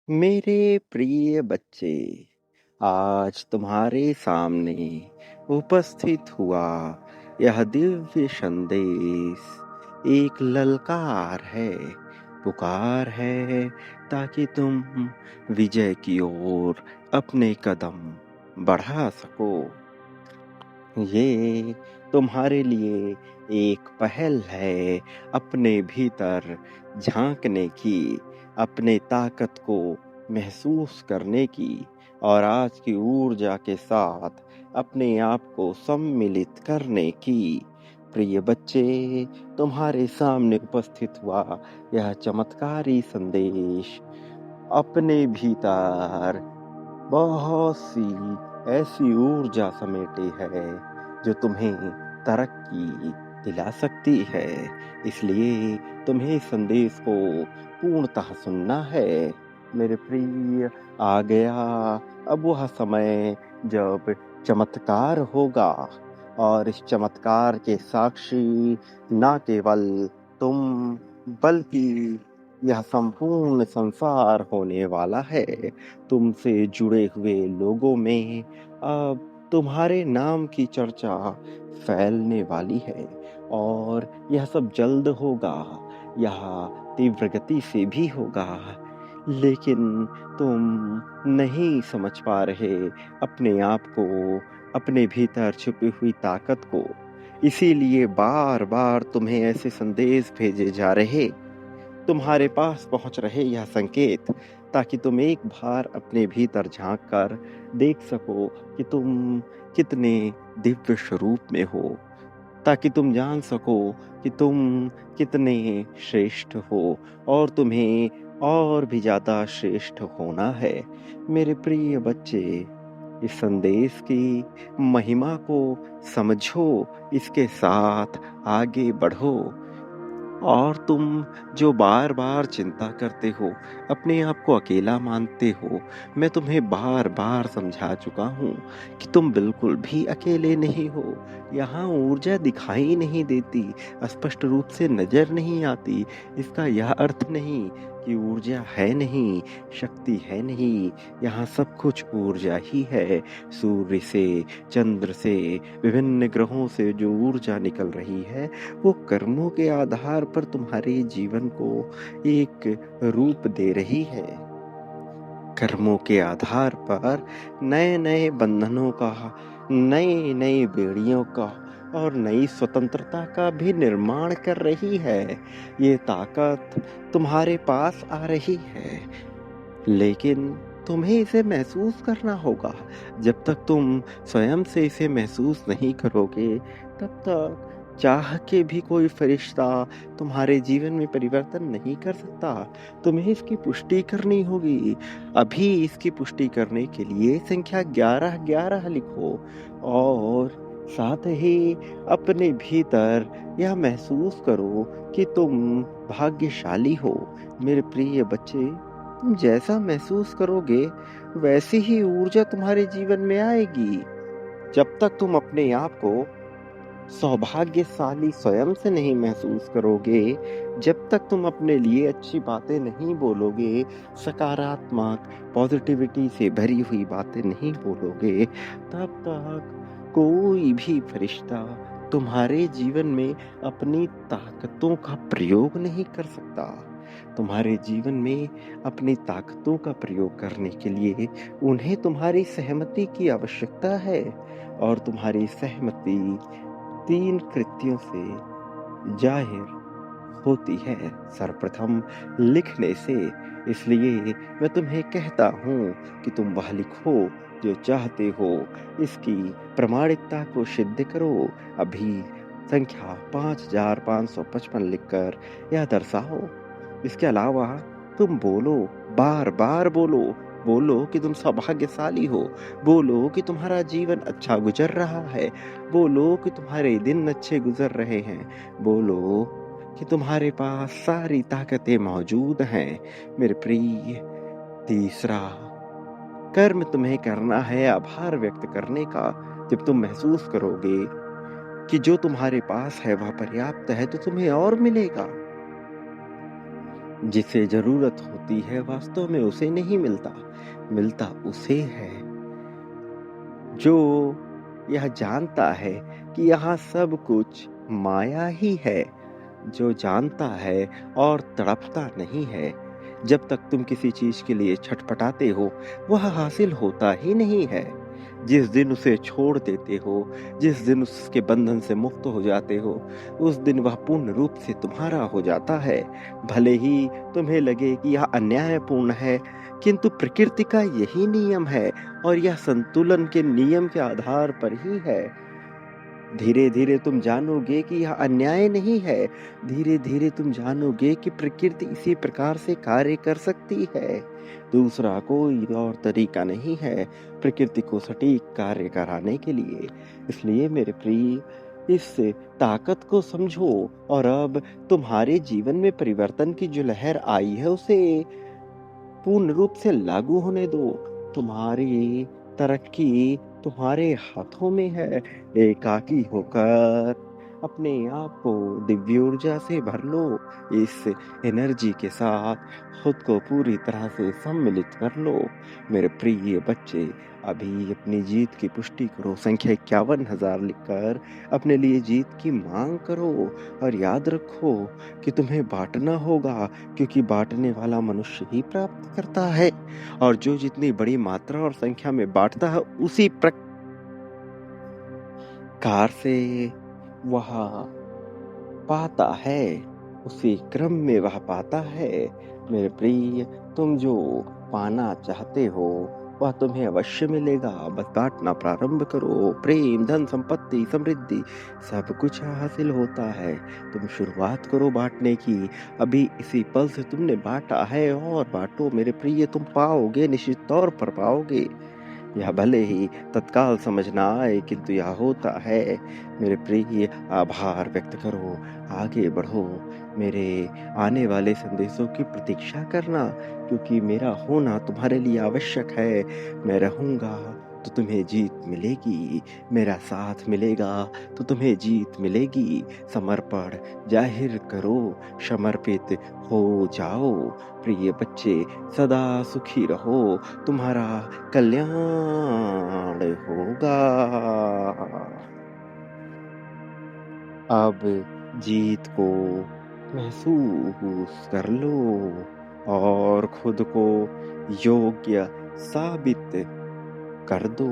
मेरे प्रिय बच्चे, आज तुम्हारे सामने उपस्थित हुआ यह दिव्य संदेश एक ललकार है, पुकार है ताकि तुम विजय की ओर अपने कदम बढ़ा सको। ये तुम्हारे लिए एक पहल है अपने भीतर झांकने की, अपने ताकत को महसूस करने की और आज की ऊर्जा के साथ अपने आप को सम्मिलित करने की। प्रिय बच्चे, तुम्हारे सामने उपस्थित हुआ यह चमत्कारी संदेश अपने भीतर बहुत सी ऐसी ऊर्जा समेटे है जो तुम्हें तरक्की दिला सकती है। इसलिए तुम्हें इस संदेश को पूर्णतः सुनना है। मेरे प्रिय, आ गया अब वह समय जब चमत्कार होगा और इस चमत्कार के साक्षी ना केवल तुम बल्कि यह संपूर्ण संसार होने वाला है। तुमसे जुड़े हुए लोगों में अब तुम्हारे नाम की चर्चा फैलने वाली है और यह सब जल्द होगा, यह तीव्र गति से भी होगा। लेकिन तुम नहीं समझ पा रहे अपने आप को, अपने भीतर छुपी हुई ताकत को। इसीलिए बार बार तुम्हें ऐसे संदेश भेजे जा रहे, तुम्हारे पास पहुंच रहे यह संकेत, ताकि तुम एक बार अपने भीतर झांक कर देख सको कि तुम कितने दिव्य स्वरूप में हो, ताकि तुम जान सको कि तुम कितने श्रेष्ठ हो और तुम्हें और भी ज्यादा श्रेष्ठ होना है। मेरे प्रिय बच्चे, इस संदेश की महिमा को समझो, इसके साथ आगे बढ़ो और तुम जो बार बार चिंता करते हो, अपने आप को अकेला मानते हो, मैं तुम्हें बार बार समझा चुका हूँ कि तुम बिल्कुल भी अकेले नहीं हो। यहाँ ऊर्जा दिखाई नहीं देती, स्पष्ट रूप से नजर नहीं आती। इसका यह अर्थ नहीं कि ऊर्जा है नहीं, शक्ति है नहीं। यहाँ सब कुछ ऊर्जा ही है। सूर्य से, चंद्र से, विभिन्न ग्रहों से जो ऊर्जा निकल रही है वो कर्मों के आधार पर तुम्हारे जीवन को एक रूप दे रही है। कर्मों के आधार पर नए नए बंधनों का, नई नई बेड़ियों का और नई स्वतंत्रता का भी निर्माण कर रही है। ये ताकत तुम्हारे पास आ रही है, लेकिन तुम्हें इसे महसूस करना होगा। जब तक तुम स्वयं से इसे महसूस नहीं करोगे, तब तक चाह के भी कोई फरिश्ता तुम्हारे जीवन में परिवर्तन नहीं कर सकता। तुम्हें इसकी पुष्टि करनी होगी। अभी इसकी पुष्टि करने के लिए संख्या 1111 लिखो और साथ ही अपने भीतर यह महसूस करो कि तुम भाग्यशाली हो। मेरे प्रिय बच्चे, तुम जैसा महसूस करोगे वैसी ही ऊर्जा तुम्हारे जीवन में आएगी। जब तक तुम अपने आप को सौभाग्यशाली स्वयं से नहीं महसूस करोगे, जब तक तुम अपने लिए अच्छी बातें नहीं बोलोगे, सकारात्मक पॉजिटिविटी से भरी हुई बातें नहीं बोलोगे, तब तक कोई भी फरिश्ता तुम्हारे जीवन में अपनी ताकतों का प्रयोग नहीं कर सकता। तुम्हारे जीवन में अपनी ताकतों का प्रयोग करने के लिए उन्हें तुम्हारी सहमति की आवश्यकता है और तुम्हारी सहमति 3 कृत्यों से जाहिर होती है। सर्वप्रथम लिखने से। इसलिए मैं तुम्हें कहता हूँ कि तुम वह लिखो जो चाहते हो। इसकी प्रामाणिकता को सिद्ध करो। अभी संख्या 5555 लिखकर यह दर्शाओ। इसके अलावा तुम बोलो, बार बार बोलो। बोलो कि तुम सौभाग्यशाली हो। बोलो कि तुम्हारा जीवन अच्छा गुजर रहा है। बोलो कि तुम्हारे दिन अच्छे गुजर रहे हैं। बोलो कि तुम्हारे पास सारी ताकतें मौजूद हैं। मेरे प्रिय, तीसरा कर्म तुम्हें करना है आभार व्यक्त करने का। जब तुम महसूस करोगे कि जो तुम्हारे पास है वह पर्याप्त है, तो तुम्हें और मिलेगा। जिसे ज़रूरत होती है वास्तव में उसे नहीं मिलता, मिलता उसे है जो यह जानता है कि यहाँ सब कुछ माया ही है, जो जानता है और तड़पता नहीं है। जब तक तुम किसी चीज़ के लिए छटपटाते हो, वह हासिल होता ही नहीं है। जिस दिन उसे छोड़ देते हो, जिस दिन उसके बंधन से मुक्त हो जाते हो, उस दिन वह पूर्ण रूप से तुम्हारा हो जाता है। भले ही तुम्हें लगे कि यह अन्यायपूर्ण है, किंतु प्रकृति का यही नियम है और यह संतुलन के नियम के आधार पर ही है। धीरे-धीरे तुम जानोगे कि यह अन्याय नहीं है। धीरे-धीरे तुम जानोगे कि प्रकृति इसी प्रकार से कार्य कर सकती है। दूसरा कोई और तरीका नहीं है प्रकृति को सटीक कार्य कराने के लिए। इसलिए मेरे प्रिय, इस ताकत को समझो और अब तुम्हारे जीवन में परिवर्तन की जो लहर आई है उसे पूर्ण रूप से लागू होने दो। तुम्हारी तरक्की तुम्हारे हाथों में है। एकाकी होकर अपने आप को दिव्य ऊर्जा से भर लो। इस एनर्जी के साथ खुद को पूरी तरह से सम्मिलित कर लो। मेरे प्रिय बच्चे, अभी अपनी जीत की पुष्टि करो। संख्या 51,000 लिखकर अपने लिए जीत की मांग करो और याद रखो कि तुम्हें बांटना होगा, क्योंकि बांटने वाला मनुष्य ही प्राप्त करता है और जो जितनी बड़ी मात्रा और संख्या में बांटता है उसी प्रकार से वह पाता है, उसी क्रम में वह पाता है। मेरे प्रिय, तुम जो पाना चाहते हो वह तुम्हें अवश्य मिलेगा। बस बांटना प्रारंभ करो। प्रेम, धन, संपत्ति, समृद्धि सब कुछ हासिल होता है। तुम शुरुआत करो बांटने की। अभी इसी पल से तुमने बांटा है और बांटो मेरे प्रिय, तुम पाओगे, निश्चित तौर पर पाओगे। यह भले ही तत्काल समझ ना आए, किंतु यह होता है। मेरे प्रिय, आभार व्यक्त करो, आगे बढ़ो। मेरे आने वाले संदेशों की प्रतीक्षा करना, क्योंकि मेरा होना तुम्हारे लिए आवश्यक है। मैं रहूँगा तो तुम्हें जीत मिलेगी, मेरा साथ मिलेगा तो तुम्हें जीत मिलेगी। समर्पण जाहिर करो, समर्पित हो जाओ। प्रिय बच्चे, सदा सुखी रहो, तुम्हारा कल्याण होगा। अब जीत को महसूस कर लो और खुद को योग्य साबित कर दो।